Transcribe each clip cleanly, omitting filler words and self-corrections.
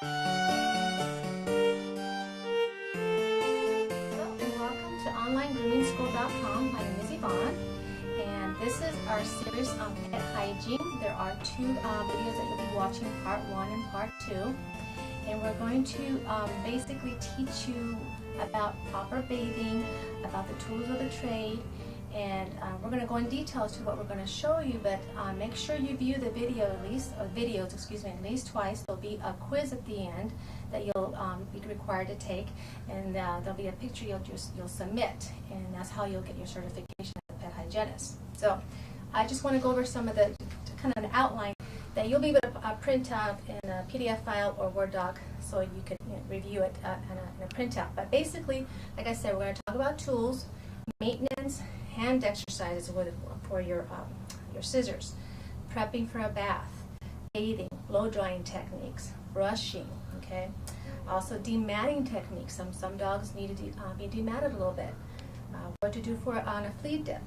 Welcome to OnlineGroomingSchool.com. My name is Yvonne, and this is our series on pet hygiene. There are two videos that you'll be watching, part 1 and part 2. And we're going to basically teach you about proper bathing, about the tools of the trade, and we're going to go in detail as to what we're going to show you, but make sure you view the video at least twice. There'll be a quiz at the end that you'll be required to take, and there'll be a picture you'll submit, and that's how you'll get your certification as a pet hygienist. So I just want to go over some of the kind of an outline that you'll be able to print out in a PDF file or Word doc, so you can review it in a printout. But basically, like I said, we're going to talk about tools, maintenance, hand exercises for your scissors, prepping for a bath, bathing, blow drying techniques, brushing, okay? Also dematting techniques. Some dogs need to be dematted a little bit. What to do on a flea dip.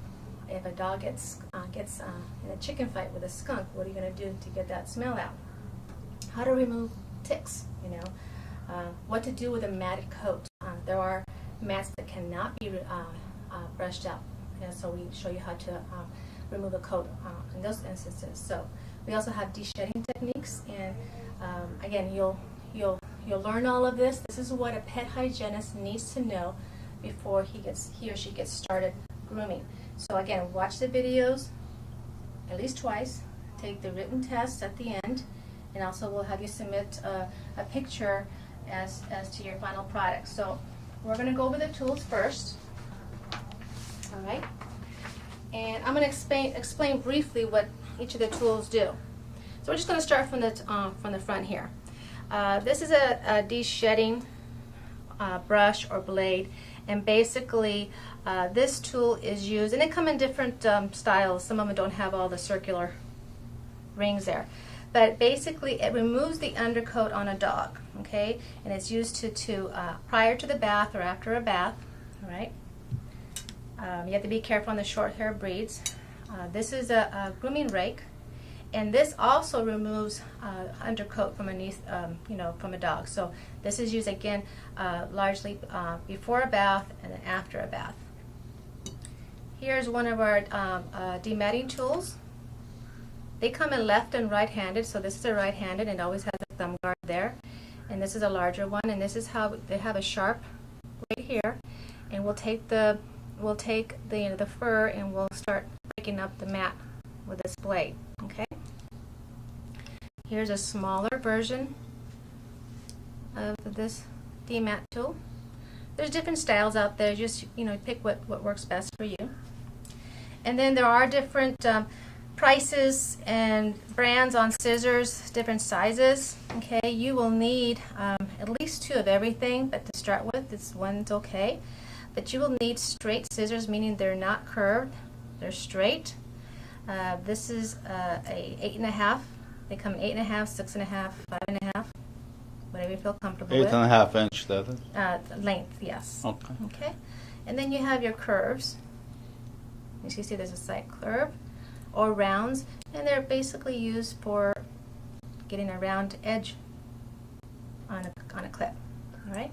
If a dog gets in a chicken fight with a skunk, what are you going to do to get that smell out? How to remove ticks, what to do with a matted coat. There are mats that cannot be brushed out, so we show you how to remove a coat in those instances. So we also have de-shedding techniques, and again, you'll learn all of this. This is what a pet hygienist needs to know before he or she gets started grooming. So again, watch the videos at least twice, take the written test at the end, and also we'll have you submit a picture as to your final product. So we're going to go over the tools first. All right, and I'm going to explain briefly what each of the tools do. So we're just going to start from the front here. This is a de-shedding brush or blade, and basically this tool is used, and they come in different styles. Some of them don't have all the circular rings there, but basically it removes the undercoat on a dog, okay, and it's used to prior to the bath or after a bath. All right. You have to be careful on the short hair breeds. This is a grooming rake, and this also removes undercoat from underneath, from a dog. So this is used again largely before a bath and after a bath. Here's one of our dematting tools. They come in left and right-handed, so this is a right-handed, and it always has a thumb guard there. And this is a larger one, and this is how they have a sharp blade here, and we'll take the fur and we'll start breaking up the mat with this blade. Okay. Here's a smaller version of this demat tool. There's different styles out there. Just pick what works best for you. And then there are different prices and brands on scissors, different sizes. Okay, you will need at least 2 of everything, but to start with, this one's okay. But you will need straight scissors, meaning they're not curved, they're straight. This is a 8.5. They come 8.5, 6.5, 5.5, whatever you feel comfortable with. 8.5 inch, that is? Length, yes. Okay. Okay. And then you have your curves. As you see, there's a side curve or rounds, and they're basically used for getting a round edge on a clip. All right.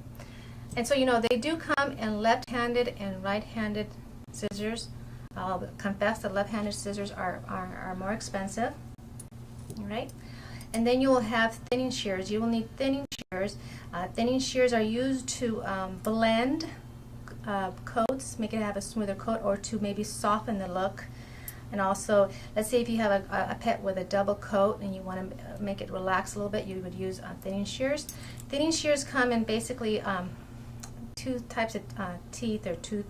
And so they do come in left-handed and right-handed scissors. I'll confess that left-handed scissors are more expensive. All right. And then you will have thinning shears. You will need thinning shears. Thinning shears are used to blend coats, make it have a smoother coat, or to maybe soften the look. And also, let's say if you have a pet with a double coat and you want to make it relax a little bit, you would use thinning shears. Thinning shears come in basically 2 types of teeth or tooth,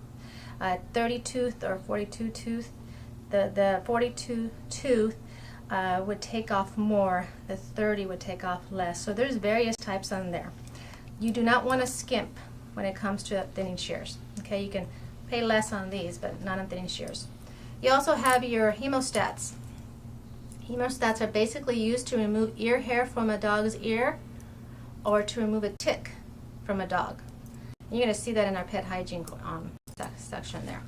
30 tooth or 42 tooth. The 42 tooth would take off more, the 30 would take off less. So there's various types on there. You do not want to skimp when it comes to thinning shears. Okay, you can pay less on these, but not on thinning shears. You also have your hemostats. Hemostats are basically used to remove ear hair from a dog's ear or to remove a tick from a dog. You're going to see that in our pet hygiene section there.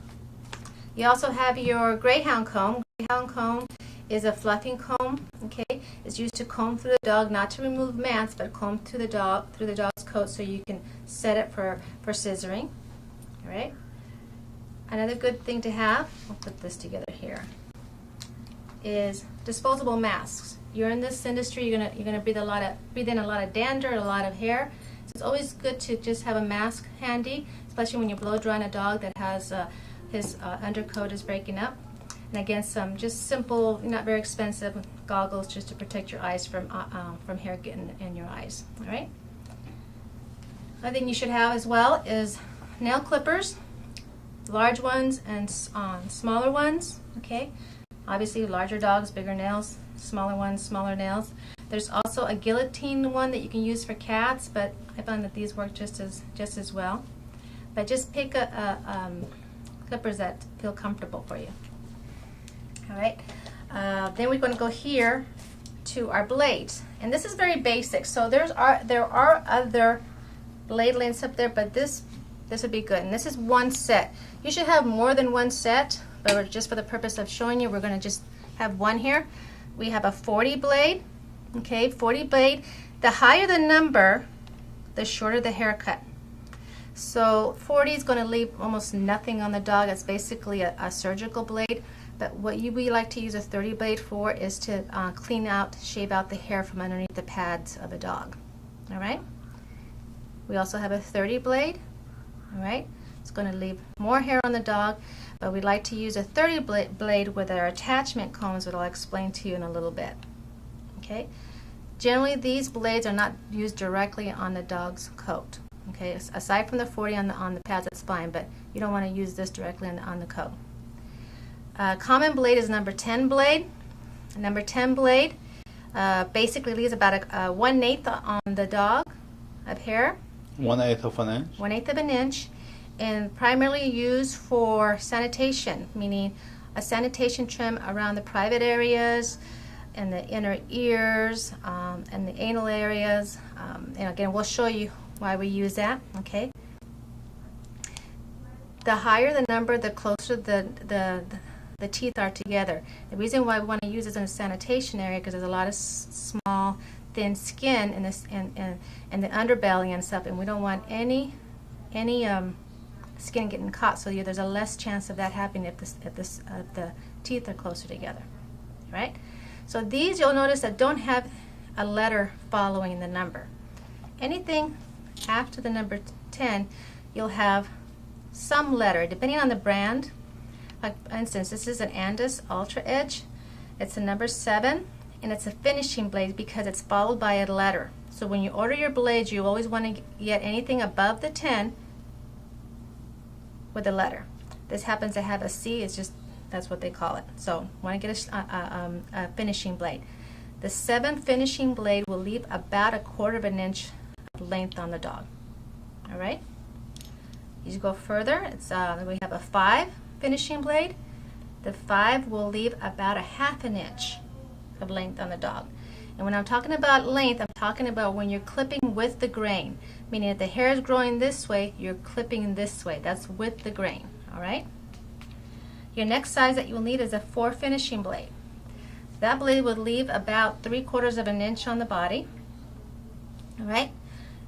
You also have your greyhound comb. Greyhound comb is a fluffing comb. Okay, it's used to comb through the dog, not to remove mats, but comb through the dog's coat so you can set it for scissoring. All right. Another good thing to have, I'll put this together here, is disposable masks. You're in this industry, you're gonna breathe in a lot of dander, a lot of hair. So it's always good to just have a mask handy, especially when you're blow drying a dog that has his undercoat is breaking up. And again, some just simple, not very expensive goggles just to protect your eyes from hair getting in your eyes. All right. Another thing you should have as well is nail clippers, large ones and smaller ones. Okay. Obviously, larger dogs, bigger nails. Smaller ones, smaller nails. There's also a guillotine one that you can use for cats, but I found that these work just as well. But just pick clippers that feel comfortable for you. All right. Then we're going to go here to our blades, and this is very basic. So there are other blade lengths up there, but this would be good. And this is one set. You should have more than one set, but just for the purpose of showing you, we're going to just have one here. We have a 40 blade. Okay, 40 blade. The higher the number, the shorter the haircut. So 40 is going to leave almost nothing on the dog. It's basically a surgical blade. But what we like to use a 30 blade for is to clean out, shave out the hair from underneath the pads of a dog. All right. We also have a 30 blade. All right. It's going to leave more hair on the dog, but we like to use a 30 blade with our attachment combs, which I'll explain to you in a little bit. Okay. Generally, these blades are not used directly on the dog's coat. Okay. Aside from the 40 on the pads, that's fine, but you don't want to use this directly on the coat. Common blade is number 10 blade. Number 10 blade basically leaves about a 1/8 on the dog of hair. 1/8 of an inch. 1/8 of an inch. And primarily used for sanitation, meaning a sanitation trim around the private areas and the inner ears and the anal areas. And again, we'll show you why we use that. Okay. The higher the number, the closer the teeth are together. The reason why we want to use this in a sanitation area because there's a lot of small, thin skin in this and the underbelly and stuff, and we don't want any skin getting caught, so there's a less chance of that happening if the teeth are closer together, right? So these you'll notice that don't have a letter following the number. Anything after the number 10, you'll have some letter, depending on the brand. Like for instance, this is an Andis Ultra Edge. It's a number 7, and it's a finishing blade because it's followed by a letter. So when you order your blades, you always want to get anything above the 10 with a letter. This happens to have a C, it's just, that's what they call it. So want to get a finishing blade. The 7 finishing blade will leave about 1/4 of an inch of length on the dog. All right. As you go further, it's we have a 5 finishing blade. The 5 will leave about 1/2 an inch of length on the dog. And when I'm talking about length, I'm talking about when you're clipping with the grain, meaning if the hair is growing this way, you're clipping this way. That's with the grain. All right. Your next size that you'll need is a 4 finishing blade. That blade would leave about 3/4 of an inch on the body. All right.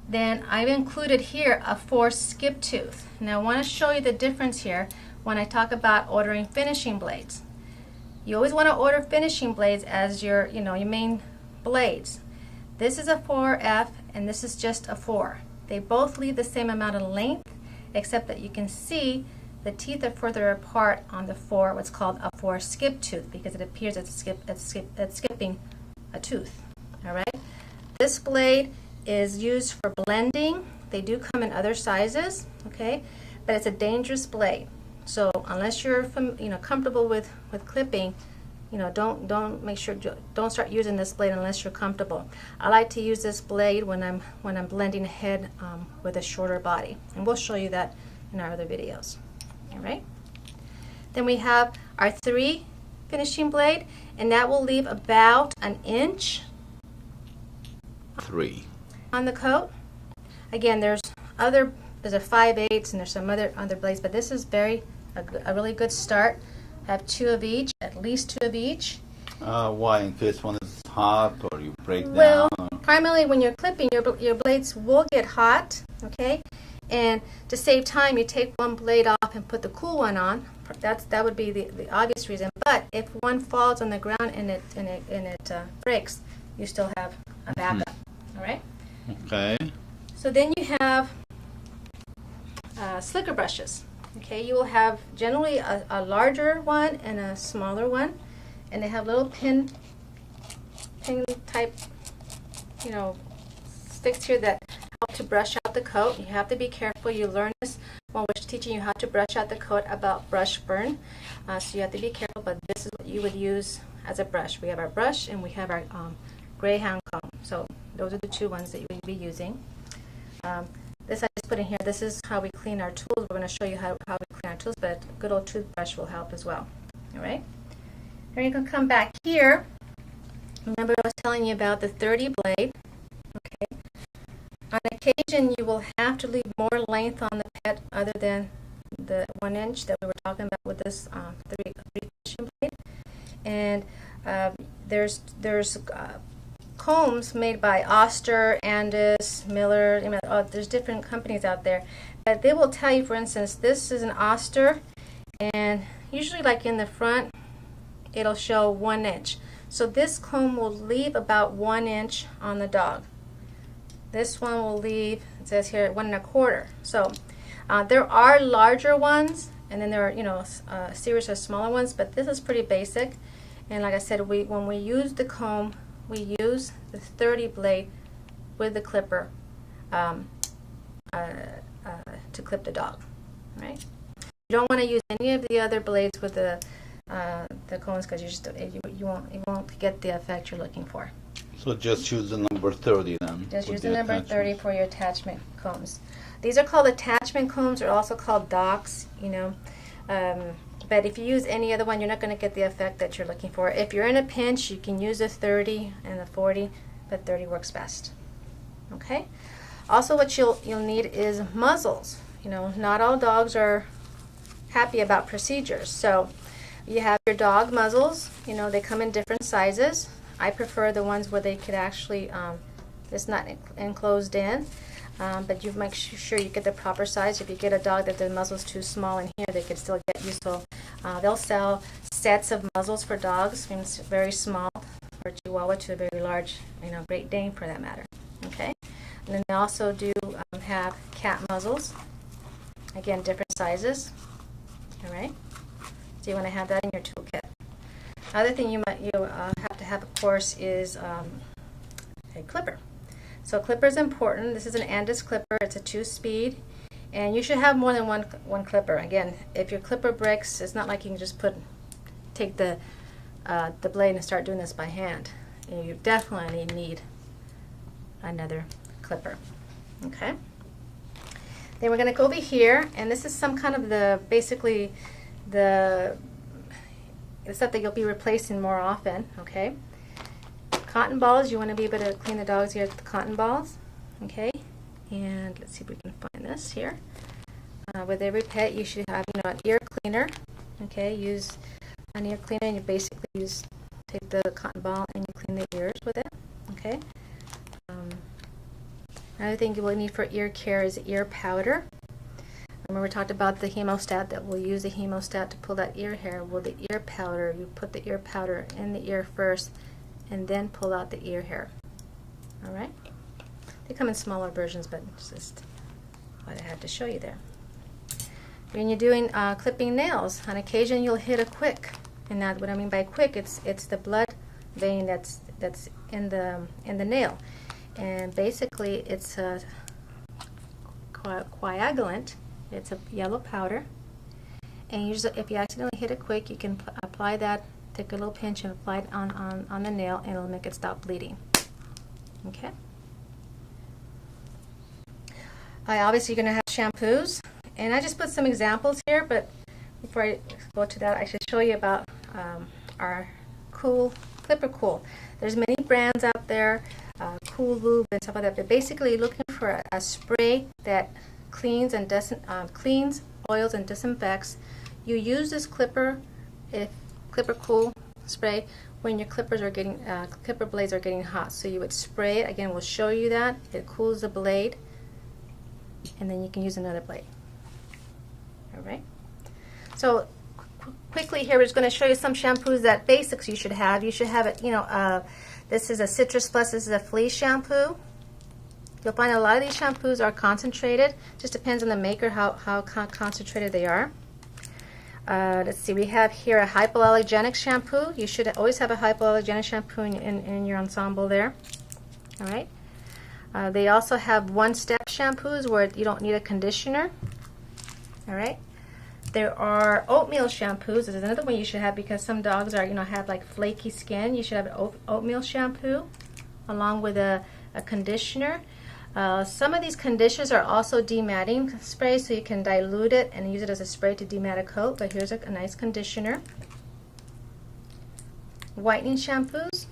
Then I've included here a 4 skip tooth. Now I want to show you the difference here when I talk about ordering finishing blades. You always want to order finishing blades as your main blades. This is a 4F and this is just a 4. They both leave the same amount of length, except that you can see the teeth are further apart on the 4, what's called a 4 skip tooth, because it appears it's skipping a tooth. All right. This blade is used for blending. They do come in other sizes, okay, but it's a dangerous blade. So unless you're comfortable with clipping, don't start using this blade unless you're comfortable. I like to use this blade when I'm blending a head with a shorter body, and we'll show you that in our other videos. All right. Then we have our 3 finishing blade, and that will leave about 1 inch 3 on the coat. Again, there's a 5/8 and there's some other blades, but this is a really good start. Have 2 of each, at least 2 of each. Why? In case one is hot or you break Well, down? primarily when you're clipping, your blades will get hot, okay? And to save time, you take one blade off and put the cool one on. That would be the obvious reason. But if one falls on the ground and it breaks, you still have a backup. All right. Okay. So then you have slicker brushes. Okay, you will have generally a larger one and a smaller one, and they have little pin type, sticks here that help to brush out the coat. You have to be careful. You learn this when we're teaching you how to brush out the coat about brush burn. So you have to be careful, but this is what you would use as a brush. We have our brush and we have our Greyhound comb. So those are the two ones that you would be using. This I just put in here. This is how we clean our tools. We're going to show you how we clean our tools, but a good old toothbrush will help as well. All right. Then you can come back here. Remember I was telling you about the 30 blade. Okay. On occasion, you will have to leave more length on the pet other than the 1 inch that we were talking about with this 3 fishing blade. And there's combs made by Oster, Andis, Miller. There's different companies out there, but they will tell you, for instance, this is an Oster, and usually like in the front, it'll show 1 inch. So this comb will leave about 1 inch on the dog. This one will leave, it says here, 1 1/4. So there are larger ones, and then there are, a series of smaller ones, but this is pretty basic. And like I said, when we use the comb, we use the 30 blade with the clipper to clip the dog. Right? You don't want to use any of the other blades with the combs because you won't get the effect you're looking for. So just use the number 30 then. Just use the number 30 for your attachment combs. These are called attachment combs, or also called docks. But if you use any other one, you're not going to get the effect that you're looking for. If you're in a pinch, you can use a 30 and a 40, but 30 works best. Okay. Also, what you'll need is muzzles. Not all dogs are happy about procedures. So you have your dog muzzles. They come in different sizes. I prefer the ones where they could actually, it's not enclosed in, but you make sure you get the proper size. If you get a dog that the muzzle's too small in here, they could still get you. So they'll sell sets of muzzles for dogs, from very small for Chihuahua to a very large, Great Dane for that matter. Okay, and then they also do have cat muzzles. Again, different sizes. All right, so you want to have that in your toolkit. Other thing you have to have, of course, is a clipper. So clipper is important. This is an Andis clipper. It's a 2-speed, and you should have more than one clipper. Again, if your clipper breaks, it's not like you can just take the blade and start doing this by hand. You definitely need another clipper. Okay. Then we're going to go over here, and this is some kind of basically the stuff that you'll be replacing more often. Okay. Cotton balls, you want to be able to clean the dog's ears with cotton balls. Okay. And let's see if we can find this here. With every pet, you should have an ear cleaner. Okay. Use an ear cleaner, and you basically take the cotton ball and you clean the ears with it. Okay. Another thing you will need for ear care is ear powder. Remember we talked about the hemostat, that we'll use the hemostat to pull that ear hair. Well, the ear powder, you put the ear powder in the ear first and then pull out the ear hair. Alright? They come in smaller versions, but it's just what I had to show you there. When you're doing clipping nails, on occasion you'll hit a quick. And that, what I mean by quick, it's the blood vein that's in the nail. And basically it's a coagulant. It's a yellow powder, and usually if you accidentally hit it quick, you can apply that, take a little pinch and apply it on the nail, and it'll make it stop bleeding. Okay. Obviously you're going to have shampoos, and I just put some examples here, but before I go to that, I should show you about our Clipper Cool. There's many brands out there, Cool Lube and stuff like that, but basically you're looking for a spray that cleans, oils, and disinfects. You use this Clipper Cool spray when your clipper blades are getting hot. So you would spray it. Again, we'll show you that. It cools the blade, and then you can use another blade. All right. So quickly here, we're just going to show you some shampoos that basics you should have. You should have it, this is a Citrus Plus. This is a flea shampoo. You'll find a lot of these shampoos are concentrated. Just depends on the maker how concentrated they are. Let's see, we have here a hypoallergenic shampoo. You should always have a hypoallergenic shampoo in your ensemble there. All right. They also have one-step shampoos where you don't need a conditioner. All right. There are oatmeal shampoos. This is another one you should have because some dogs are, have like flaky skin. You should have an oatmeal shampoo along with a conditioner. Some of these conditioners are also dematting sprays, so you can dilute it and use it as a spray to demat a coat. But here's a nice conditioner. Whitening shampoos,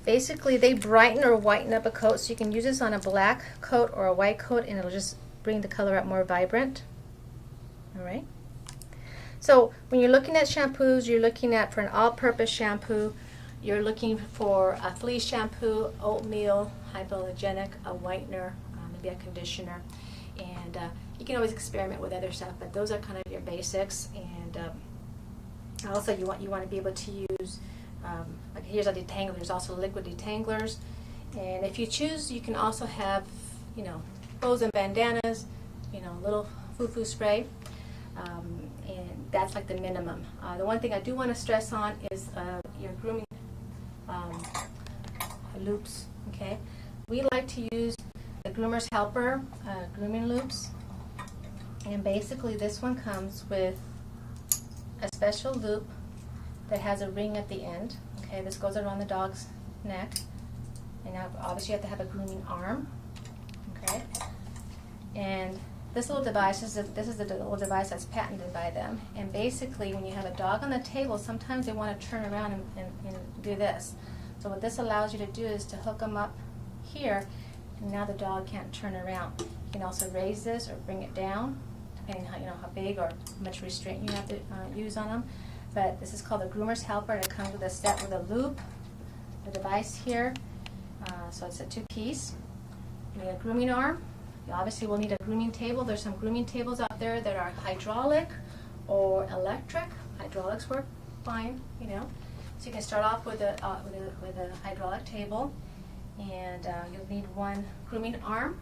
basically they brighten or whiten up a coat, so you can use this on a black coat or a white coat, and it'll just bring the color up more vibrant. All right. So when you're looking at shampoos, you're looking at for an all-purpose shampoo. You're looking for a flea shampoo, oatmeal, hypoallergenic, a whitener, maybe a conditioner, and you can always experiment with other stuff. But those are kind of your basics. And also, you want to be able to use. Like here's a detangler. There's also liquid detanglers, and if you choose, you can also have bows and bandanas, little foo-foo spray. And that's like the minimum. The one thing I do want to stress on is your grooming loops. Okay, we like to use the Groomer's Helper grooming loops, and basically this one comes with a special loop that has a ring at the end. Okay, this goes around the dog's neck, and now obviously you have to have a grooming arm. Okay, and this little device is this is the little device that's patented by them. And basically, when you have a dog on the table, sometimes they want to turn around and do this. So what this allows you to do is to hook them up here, and now the dog can't turn around. You can also raise this or bring it down, depending how how big or how much restraint you have to use on them. But this is called the Groomer's Helper. It comes with a set with a loop, the device here. So it's a two-piece. You need a grooming arm. You obviously will need a grooming table. There's some grooming tables out there that are hydraulic or electric. Hydraulics work fine, So you can start off with a hydraulic table, and you'll need one grooming arm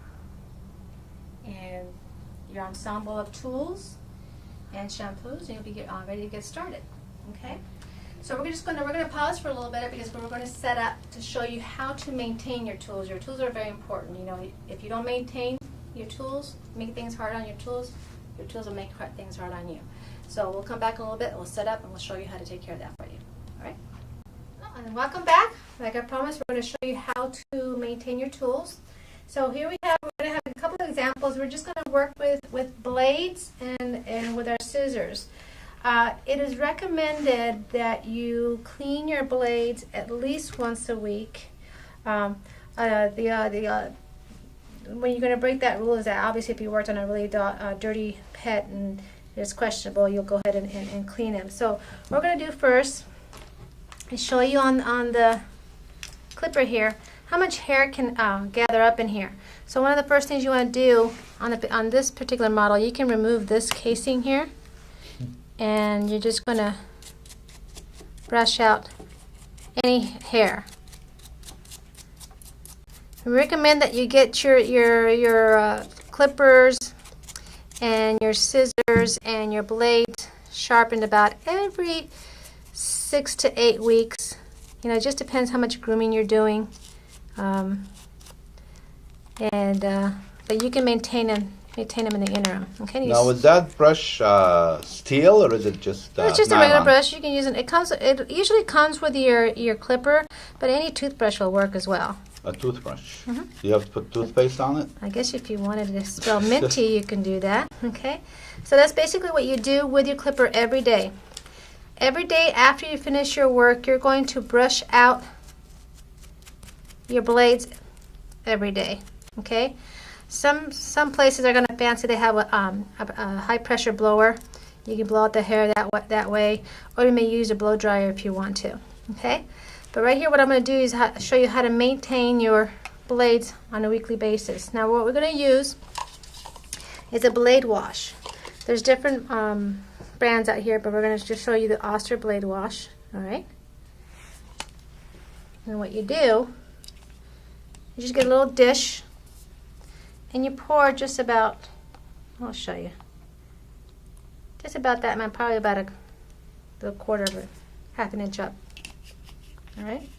and your ensemble of tools and shampoos, and you'll be ready to get started. Okay. So we're gonna pause for a little bit because we're going to set up to show you how to maintain your tools. Your tools are very important. If you don't maintain your tools, make things hard on your tools will make things hard on you. So we'll come back in a little bit, and we'll set up, and we'll show you how to take care of that for you. All right? And welcome back. Like I promised, we're going to show you how to maintain your tools. So here we're going to have a couple of examples. We're just going to work with blades and with our scissors. It is recommended that you clean your blades at least once a week. When you're going to break that rule is that obviously if you worked on a really dirty pet and it's questionable, you'll go ahead and clean them. So what we're going to do first is show you on the clipper here how much hair can gather up in here. So one of the first things you want to do on this particular model, you can remove this casing here, and you're just going to brush out any hair. We recommend that you get your clippers and your scissors and your blades sharpened about every 6 to 8 weeks. It just depends how much grooming you're doing, but you can maintain them in the interim. Okay. Now, is that brush steel or is it just? It's just nylon? a regular brush. You can use it. It usually comes with your clipper, but any toothbrush will work as well. A toothbrush. Mm-hmm. Do you have to put toothpaste on it? I guess if you wanted to spell minty, you can do that. Okay. So that's basically what you do with your clipper every day. Every day after you finish your work, you're going to brush out your blades every day. Okay. Some places are going to fancy. They have a high pressure blower. You can blow out the hair that way, or you may use a blow dryer if you want to. Okay? But right here, what I'm going to do is show you how to maintain your blades on a weekly basis. Now, what we're going to use is a blade wash. There's different brands out here, but we're going to just show you the Oster blade wash. All right? And what you do, you just get a little dish, and you pour just about, I'll show you, just about that amount, probably about a quarter of it, half an inch up. All right?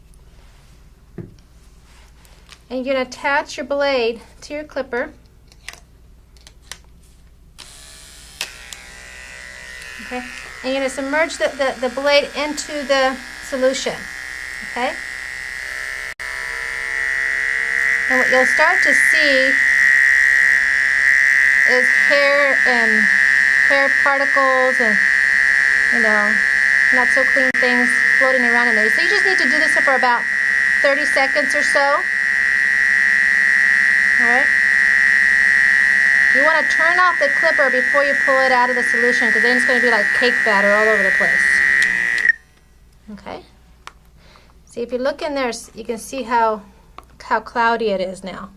And you're going to attach your blade to your clipper. Okay? And you're going to submerge the blade into the solution. Okay? And what you'll start to see is hair particles and, not so clean things floating around in there. So you just need to do this for about 30 seconds or so. Alright? You want to turn off the clipper before you pull it out of the solution, because then it's going to be like cake batter all over the place. Okay? See, if you look in there, you can see how cloudy it is now.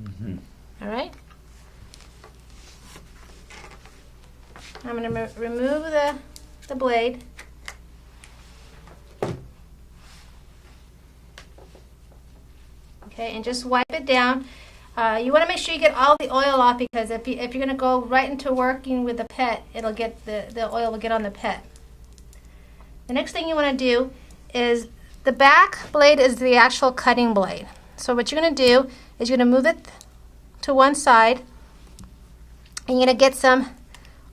Mm-hmm. Alright? I'm going to remove the blade. Okay, and just wipe it down. You want to make sure you get all the oil off, because if you're going to go right into working with the pet, it'll get the oil will get on the pet. The next thing you want to do is the back blade is the actual cutting blade. So what you're going to do is you're going to move it to one side, and you're going to get some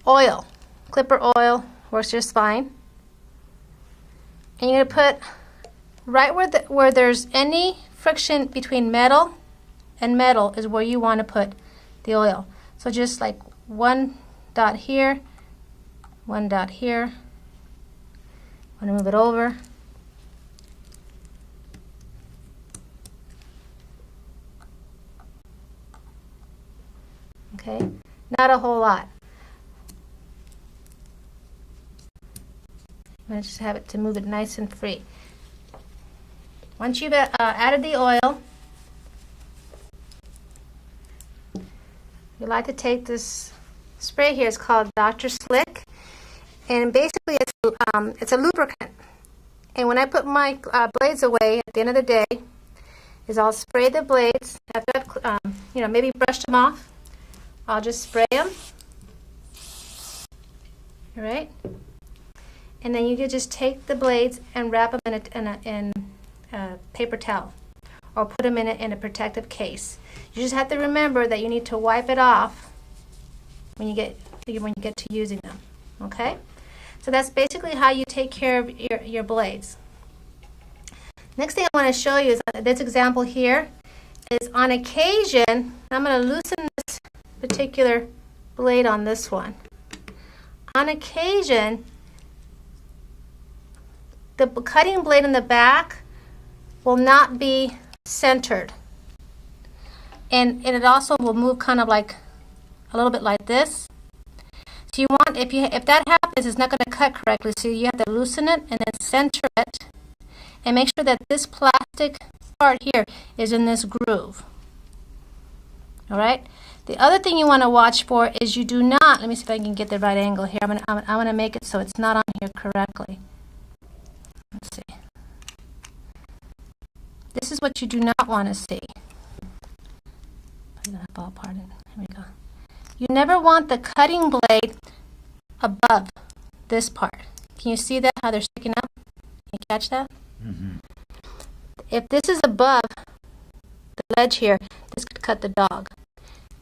oil. Clipper oil works just fine. And you're going to put right where there's any friction between metal and metal is where you want to put the oil. So just like one dot here, one dot here. I'm going to move it over. Okay, not a whole lot. I'm going to just have it to move it nice and free. Once you've added the oil, you like to take this spray here. It's called Dr. Slick, and basically it's a lubricant. And when I put my blades away at the end of the day, is I'll spray the blades after I've maybe brushed them off. I'll just spray them. All right. And then you can just take the blades and wrap them in a paper towel, or put them in a protective case. You just have to remember that you need to wipe it off when you get to using them. Okay? So that's basically how you take care of your blades. Next thing I want to show you is this example here. Is on occasion, I'm going to loosen this particular blade on this one. On occasion, the cutting blade in the back will not be centered, and it also will move kind of like a little bit like this. So you want, if that happens, it's not going to cut correctly, so you have to loosen it and then center it, and make sure that this plastic part here is in this groove. All right. The other thing you want to watch for is you do not. Let me see if I can get the right angle here. I'm gonna make it so it's not on here correctly. Let's see. This is what you do not want to see. I'm gonna fall apart. Here we go. You never want the cutting blade above this part. Can you see that, how they're sticking up? Can you catch that? Mm-hmm. If this is above the ledge here, this could cut the dog.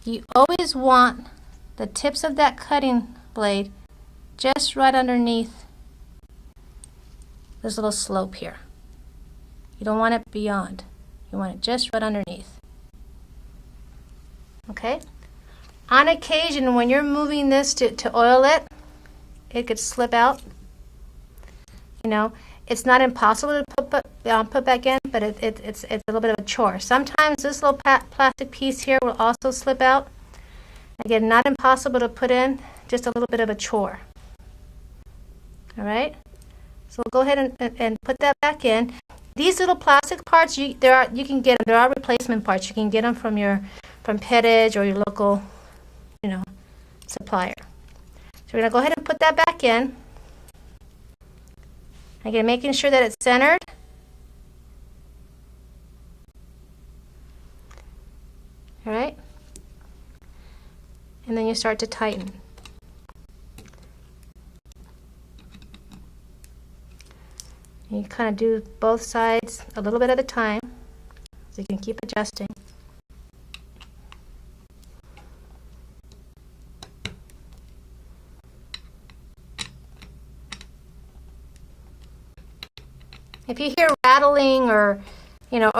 You always want the tips of that cutting blade just right underneath this little slope here. You don't want it beyond. You want it just right underneath. Okay? On occasion, when you're moving this to oil it, it could slip out. It's not impossible to put back in, but it's a little bit of a chore. Sometimes this little plastic piece here will also slip out. Again, not impossible to put in. just a little bit of a chore. All right, so we'll go ahead and put that back in. These little plastic parts, you can get them. There are replacement parts. You can get them from Pettage or your local, supplier. So we're gonna go ahead and put that back in. Again, making sure that it's centered. All right, and then you start to tighten. You kind of do both sides a little bit at a time, so you can keep adjusting. If you hear rattling or your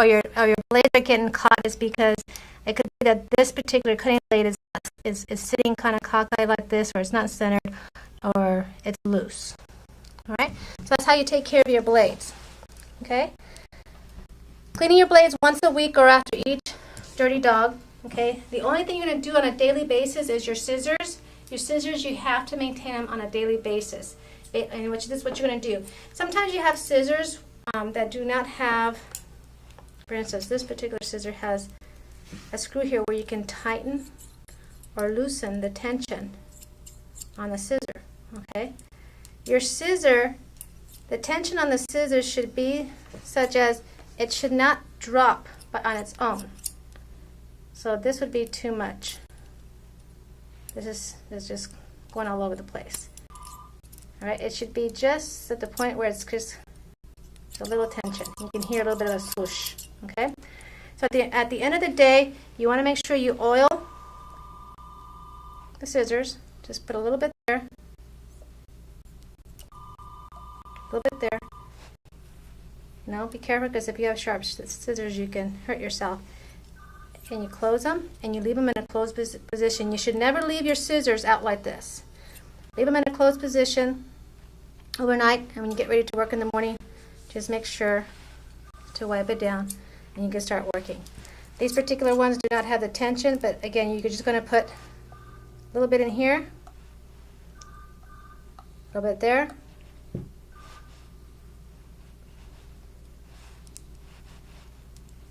blades are getting caught, it's because it could be that this particular cutting blade is sitting kind of cockeyed like this, or it's not centered, or it's loose. All right, so that's how you take care of your blades. Okay, cleaning your blades once a week or after each dirty dog. Okay, the only thing you're going to do on a daily basis is your scissors. Your scissors, you have to maintain them on a daily basis, and this is what you're going to do. Sometimes you have scissors that do not have, for instance, this particular scissor has a screw here where you can tighten or loosen the tension on the scissor. Okay. Your scissor, the tension on the scissors should be such as it should not drop but on its own. So this would be too much. This is just going all over the place. All right, it should be just at the point where it's just a little tension. You can hear a little bit of a swoosh. Okay. So at the end of the day, you want to make sure you oil the scissors. Just put a little bit there. A little bit there. No, be careful, because if you have sharp scissors, you can hurt yourself. And you close them, and you leave them in a closed position. You should never leave your scissors out like this. Leave them in a closed position overnight, and when you get ready to work in the morning, just make sure to wipe it down, and you can start working. These particular ones do not have the tension, but again, you're just going to put a little bit in here, a little bit there,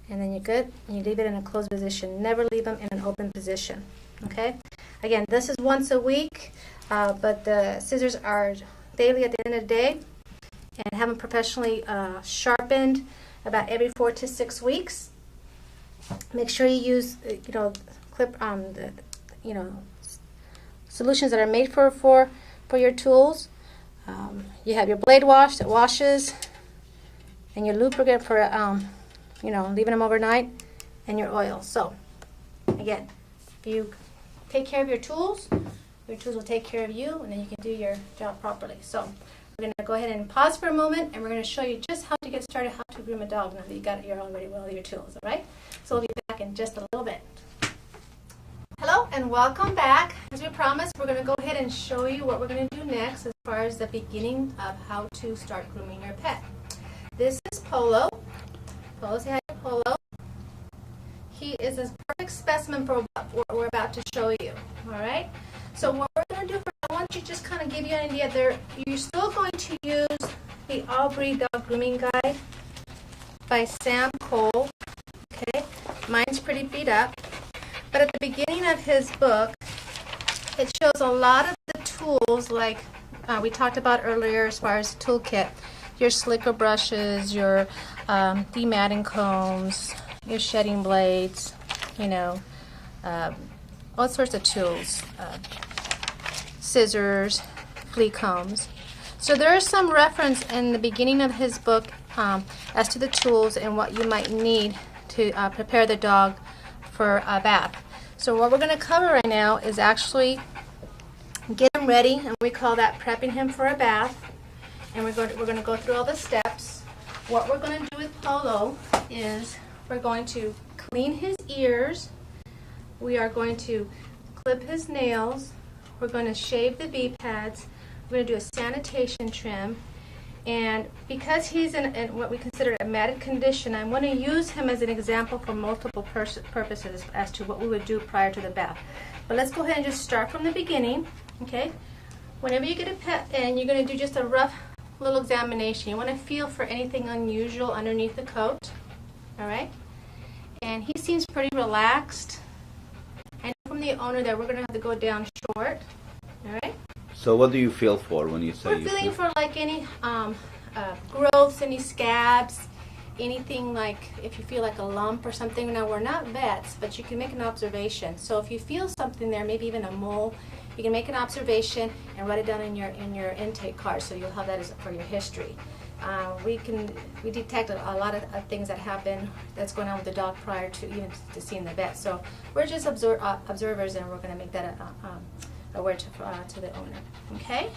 and then you're good, and you leave it in a closed position. Never leave them in an open position. Okay? Again, this is once a week, but the scissors are daily at the end of the day, and have them professionally sharpened about every 4 to 6 weeks. Make sure you use, solutions that are made for your tools. You have your blade wash that washes, and your lubricant for leaving them overnight, and your oil. So again, if you take care of your tools will take care of you, and then you can do your job properly. So we're going to go ahead and pause for a moment, and we're going to show you just how to get started, how to groom a dog now that you got your already well your tools. All right, so we'll be back in just a little bit. Hello and welcome back. As we promised, we're going to go ahead and show you what we're going to do next as far as the beginning of how to start grooming your pet. This is Polo. Polo, say hi to Polo. He is a perfect specimen for what we're about to show you. All right. So what we're going to do, I want you to just kind of give you an idea. You're still going to use the Aubrey Dog Grooming Guide by Sam Cole. Okay. Mine's pretty beat up. But at the beginning of his book, it shows a lot of the tools like we talked about earlier as far as the toolkit. Your slicker brushes, your dematting combs, your shedding blades, all sorts of tools, scissors, flea combs. So there is some reference in the beginning of his book as to the tools and what you might need to prepare the dog for a bath. So what we're going to cover right now is actually get him ready, and we call that prepping him for a bath. And we're going to go through all the steps. What we're going to do with Polo is we're going to clean his ears. We are going to clip his nails. We're going to shave the V pads. We're going to do a sanitation trim. And because he's in what we consider a matted condition, I want to use him as an example for multiple purposes as to what we would do prior to the bath. But let's go ahead and just start from the beginning, okay? Whenever you get a pet in, you're going to do just a rough little examination. You want to feel for anything unusual underneath the coat, all right? And he seems pretty relaxed. I know from the owner that we're going to have to go down short, all right? So what do you feel for when you say We're feeling for like any growths, any scabs, anything like if you feel like a lump or something. Now we're not vets, but you can make an observation. So if you feel something there, maybe even a mole, you can make an observation and write it down in your intake card, so you'll have that as for your history. We detect a lot of things that happen that's going on with the dog prior to even to seeing the vet. So we're just observers, and we're going to make that aware to the owner. Okay,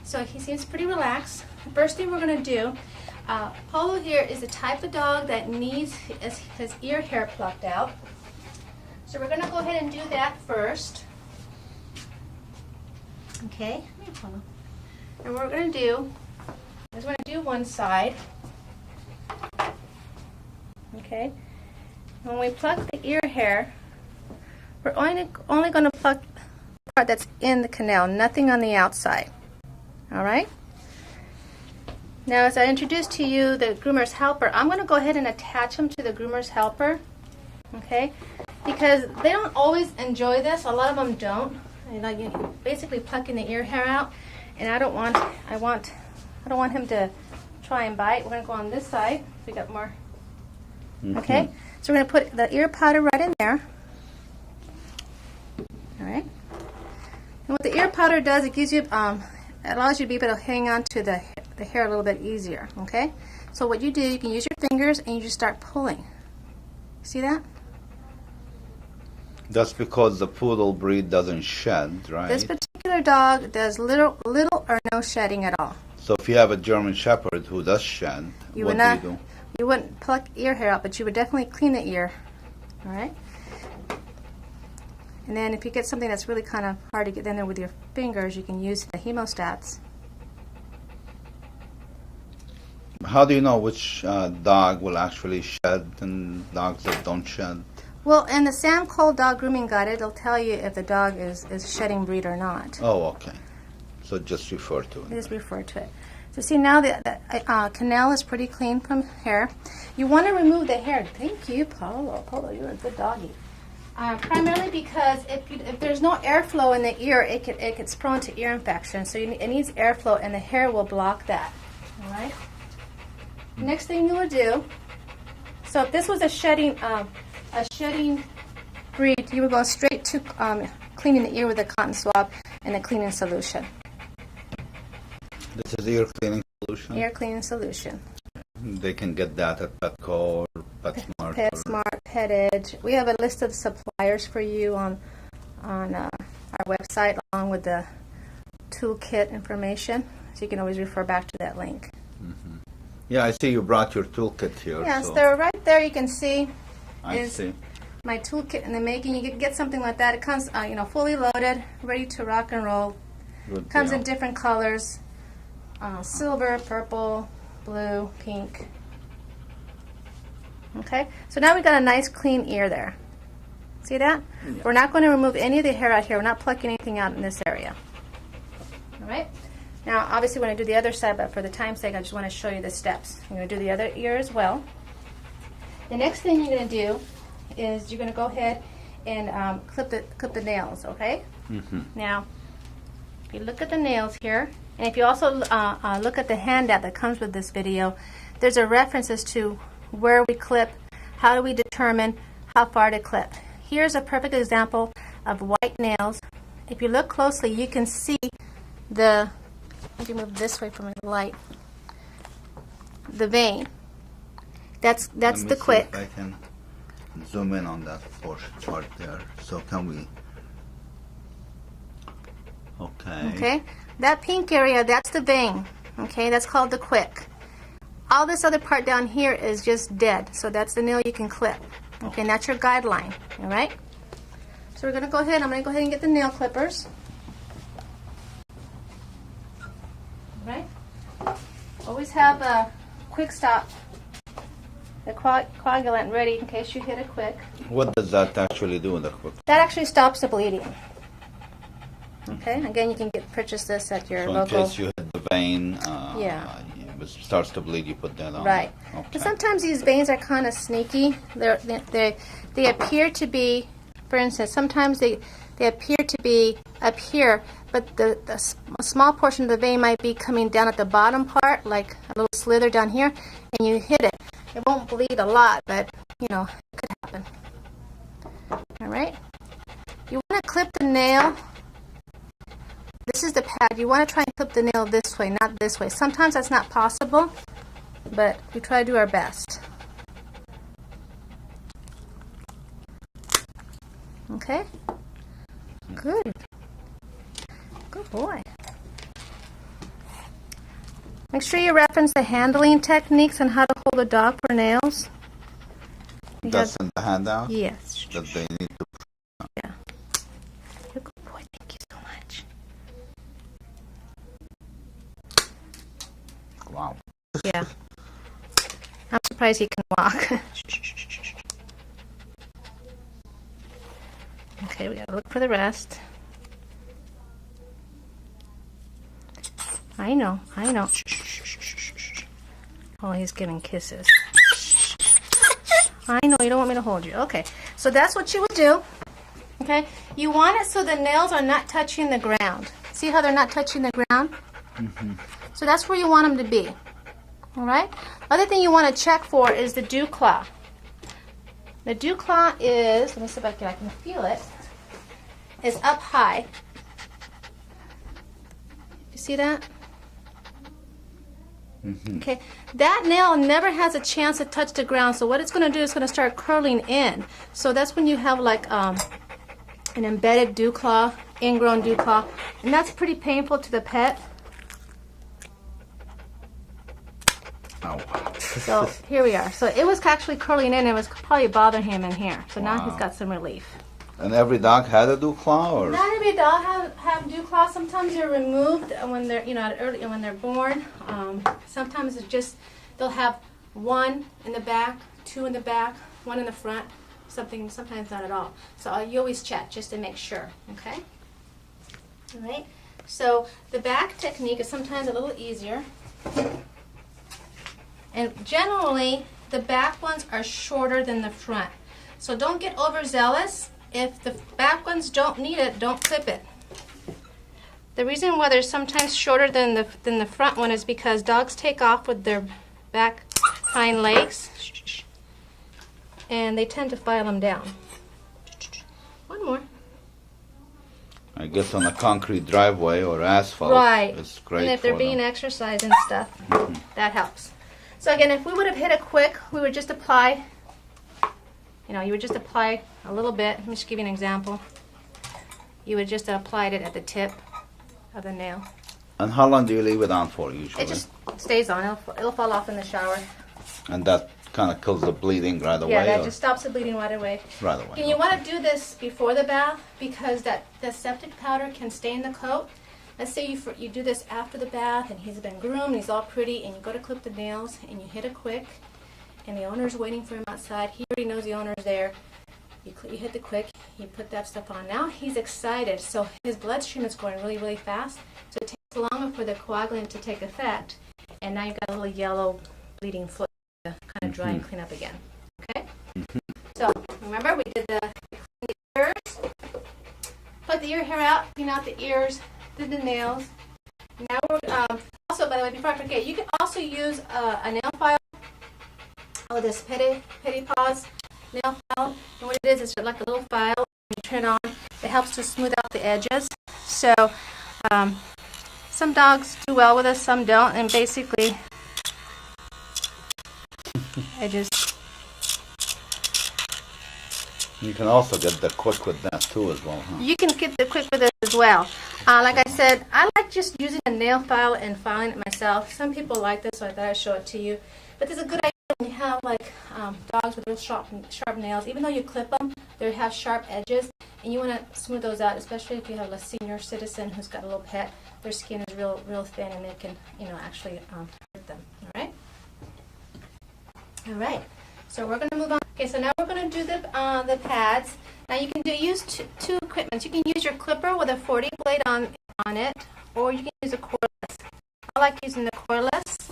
so he seems pretty relaxed. The first thing we're going to do, Polo here is the type of dog that needs his ear hair plucked out. So we're going to go ahead and do that first. Okay, and what we're going to do is we're going to do one side. Okay, when we pluck the ear hair, we're only going to pluck part that's in the canal, nothing on the outside. All right. Now, as I introduced to you the groomer's helper, I'm going to go ahead and attach him to the groomer's helper. Okay, because they don't always enjoy this. A lot of them don't. You know, you're basically plucking the ear hair out, and I don't want him to try and bite. We're going to go on this side. We got more. Okay, so we're going to put the ear powder right in there. All right. And what the ear powder does, it gives you, it allows you to be able to hang on to the hair a little bit easier, okay? So what you do, you can use your fingers and you just start pulling. See that? That's because the poodle breed doesn't shed, right? This particular dog does little or no shedding at all. So if you have a German Shepherd who does shed, what do you do? You wouldn't pluck ear hair out, but you would definitely clean the ear, all right? And then if you get something that's really kind of hard to get in there with your fingers, you can use the hemostats. How do you know which dog will actually shed and dogs that don't shed? Well, in the Sam Cole Dog Grooming Guide, it'll tell you if the dog is shedding breed or not. Oh, okay. So just refer to it. Just refer to it. So see, now the canal is pretty clean from hair. You want to remove the hair. Thank you, Polo. Polo, you're a good doggy. Primarily because if there's no airflow in the ear, it gets prone to ear infection. So it needs airflow, and the hair will block that. All right. Next thing you will do. So if this was a shedding breed, you would go straight to cleaning the ear with a cotton swab and a cleaning solution. This is ear cleaning solution. Ear cleaning solution. They can get that at Petco or PetSmart. PetSmart, PetEdge. We have a list of suppliers for you on our website, along with the toolkit information. So you can always refer back to that link. Mm-hmm. Yeah, I see you brought your toolkit here. Yes, so they're right there. You can see. I see. My toolkit in the making. You can get something like that. It comes, fully loaded, ready to rock and roll. Good Comes deal. in different colors: silver, purple, blue, pink. Okay, so now we've got a nice clean ear there. See that? Yeah. We're not going to remove any of the hair out here. We're not plucking anything out in this area. All right. Now, obviously, we're going to do the other side, but for the time's sake, I just want to show you the steps. I'm going to do the other ear as well. The next thing you're going to do is you're going to go ahead and clip the nails. Okay. Mm-hmm. Now, if you look at the nails here, and if you also look at the handout that comes with this video, there's a reference as to where we clip, how do we determine how far to clip. Here's a perfect example of white nails. If you look closely, you can see the, if you move this way from the light, the vein. That's the quick. If I can zoom in on that portion part there. So can we? Okay. Okay. That pink area, that's the vein. Okay, that's called the quick. All this other part down here is just dead. So that's the nail you can clip. Okay, and that's your guideline. All right. So we're going to go ahead. I'm going to go ahead and get the nail clippers. All right. Always have a quick stop, the coagulant ready in case you hit it quick. What does that actually do? That actually stops the bleeding. Okay, again, you can purchase this at your local. So in case you hit the vein, yeah, it starts to bleed, you put that on. Right. Okay. And sometimes these veins are kind of sneaky. They appear to be, for instance, sometimes they appear to be up here, but a small portion of the vein might be coming down at the bottom part, like a little slither down here, and you hit it. It won't bleed a lot, but you know, it could happen. All right. You want to clip the nail. This is the pad. You want to try and clip the nail this way, not this way. Sometimes that's not possible, but we try to do our best. Okay? Good. Good boy. Make sure you reference the handling techniques on how to hold a dog for nails. That's in the handout? Yes. That they need to. Yeah. You're a good boy. Thank you so much. Wow. Yeah. I'm surprised he can walk. Okay, we gotta look for the rest. I know. Oh, he's giving kisses. I know, you don't want me to hold you. Okay, so that's what you would do. Okay, you want it so the nails are not touching the ground. See how they're not touching the ground? Mm-hmm. So that's where you want them to be. All right? Other thing you want to check for is the dew claw. The dew claw is, let me see if I can feel it, is up high. You see that? Mm-hmm. Okay, that nail never has a chance to touch the ground, so what it's going to do is going to start curling in. So that's when you have like an embedded dew claw, ingrown dew claw, and that's pretty painful to the pet. Oh. So here we are. So it was actually curling in. It was probably bothering him in here. So now he's got some relief. And every dog had a dew claw, or? Not every dog have dew claws. Sometimes they're removed when they're when they're born. Sometimes it's just they'll have one in the back, two in the back, one in the front. Sometimes not at all. So you always check just to make sure. Okay. All right. So the back technique is sometimes a little easier. And generally, the back ones are shorter than the front. So don't get overzealous. If the back ones don't need it, don't clip it. The reason why they're sometimes shorter than the front one is because dogs take off with their back hind legs, and they tend to file them down. One more. I guess on a concrete driveway or asphalt, right. It's great. And if they're being exercised and stuff, that helps. So again, if we would have hit it quick, we would just apply, you would just apply a little bit. Let me just give you an example. You would just apply it at the tip of the nail. And how long do you leave it on for usually? It just stays on. It'll fall off in the shower. And that kind of kills the bleeding right away? Yeah, that just stops the bleeding right away. Right away. And you want to do this before the bath because the septic powder can stain the coat. Let's say you do this after the bath and he's been groomed, he's all pretty, and you go to clip the nails and you hit it quick, and the owner's waiting for him outside. He already knows the owner's there. You hit the quick, you put that stuff on. Now he's excited, so his bloodstream is going really, really fast. So it takes longer for the coagulant to take effect, and now you've got a little yellow bleeding foot to kind of dry and clean up again. Okay? So remember, we did the ears, put the ear hair out, clean out the ears, did the nails. Now we're also, by the way, before I forget, you can also use a nail file or this Petit Paws nail file. And what it is, it's like a little file. When you turn it on, it helps to smooth out the edges. So some dogs do well with us, some don't, and basically I just. You can also get the quick with that too as well, huh? You can get the quick with it as well. Like I said, I like just using a nail file and filing it myself. Some people like this, so I thought I'd show it to you. But it's a good idea when you have like dogs with real sharp nails. Even though you clip them, they have sharp edges, and you want to smooth those out, especially if you have a senior citizen who's got a little pet. Their skin is real thin, and they can, actually hurt them. All All right, so we're going to move on. Okay, so now we're going to do the pads. Now you can use two equipments. You can use your clipper with a 40 blade on it, or you can use a cordless. I like using the cordless,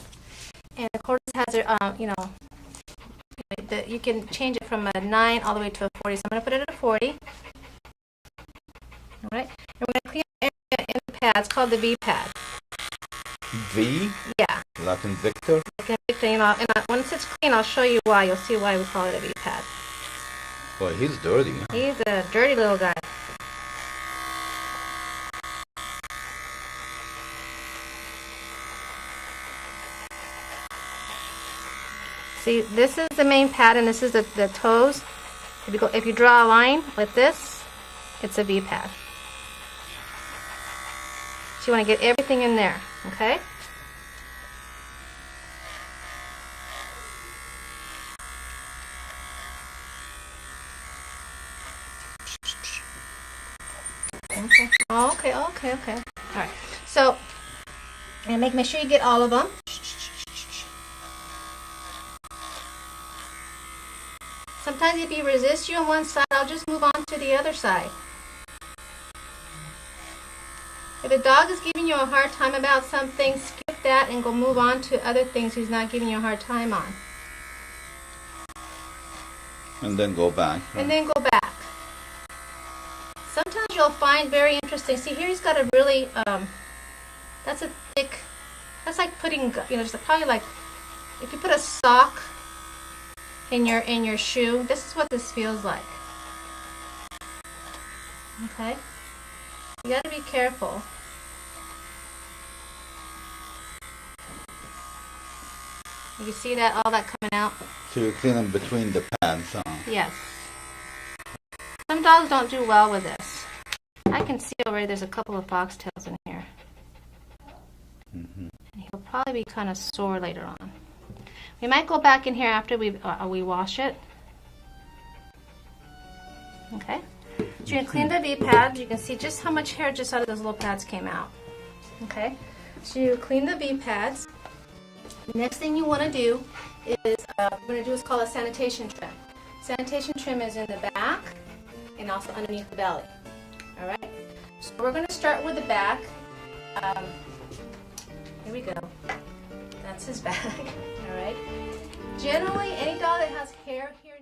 and the cordless has you can change it from a 9 all the way to a 40. So I'm going to put it at a 40. All right, and we're going to clean the area in the pads called the V pad. V? Yeah. Like in Victor? Like in Victor, once it's clean, I'll show you why. You'll see why we call it a V pad. Boy, he's dirty. Huh? He's a dirty little guy. See, this is the main pad, and this is the toes. If you draw a line like this, it's a V pad. So you want to get everything in there, okay? Okay. Okay. All right. So, and make sure you get all of them. Sometimes if you resist you on one side, I'll just move on to the other side. If a dog is giving you a hard time about something, skip that and go move on to other things he's not giving you a hard time on. And then go back. Right? And then go back. Sometimes you'll find very interesting. See, here he's got a really, that's a thick, that's like putting, just probably like, if you put a sock in your shoe, this is what this feels like. Okay? You gotta be careful. You see that, all that coming out? So you clean them between the pads, huh? Yes. Some dogs don't do well with this. I can see already there's a couple of foxtails in here. And he'll probably be kind of sore later on. We might go back in here after we wash it. Okay. So you can clean the V pads. You can see just how much hair just out of those little pads came out. Okay. So you clean the V pads. Next thing you want to do is what's called a sanitation trim. Sanitation trim is in the back and also underneath the belly. All right. So we're going to start with the back. Here we go. That's his back. All right. Generally, any dog that has hair here